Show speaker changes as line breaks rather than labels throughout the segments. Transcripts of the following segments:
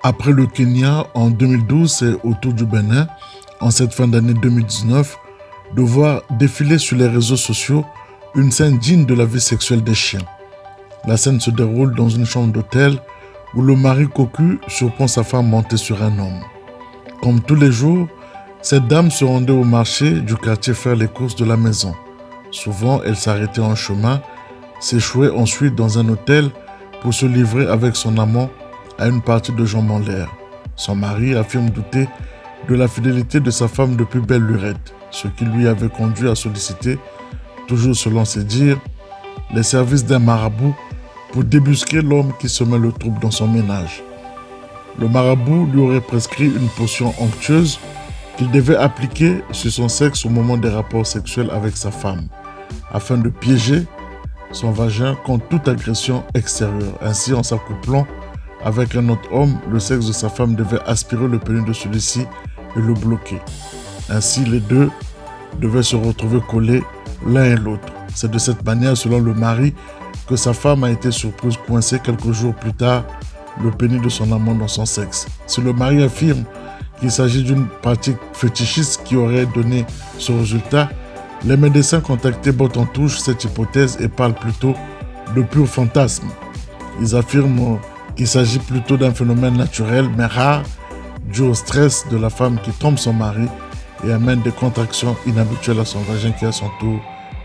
Après le Kenya en 2012, c'est au tour du Bénin, en cette fin d'année 2019, de voir défiler sur les réseaux sociaux une scène digne de la vie sexuelle des chiens. La scène se déroule dans une chambre d'hôtel où le mari cocu surprend sa femme montée sur un homme. Comme tous les jours, cette dame se rendait au marché du quartier faire les courses de la maison. Souvent, elle s'arrêtait en chemin, s'échouait ensuite dans un hôtel pour se livrer avec son amant à une partie de jambes en l'air. Son mari affirme douter de la fidélité de sa femme depuis belle lurette, ce qui lui avait conduit à solliciter, toujours selon ses dires, les services d'un marabout pour débusquer l'homme qui semait le trouble dans son ménage. Le marabout lui aurait prescrit une potion onctueuse qu'il devait appliquer sur son sexe au moment des rapports sexuels avec sa femme, afin de piéger son vagin contre toute agression extérieure. Ainsi, en s'accouplant avec un autre homme, le sexe de sa femme devait aspirer le pénis de celui-ci et le bloquer. Ainsi, les deux devaient se retrouver collés l'un et l'autre. C'est de cette manière, selon le mari, que sa femme a été surprise coincée quelques jours plus tard, le pénis de son amant dans son sexe. Si le mari affirme qu'il s'agit d'une pratique fétichiste qui aurait donné ce résultat, les médecins contactés bottent en touche cette hypothèse et parlent plutôt de pur fantasme. Ils affirment qu'il s'agit plutôt d'un phénomène naturel mais rare, dû au stress de la femme qui trompe son mari et amène des contractions inhabituelles à son vagin qui à son tour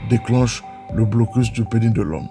déclenche le blocus du pénis de l'homme.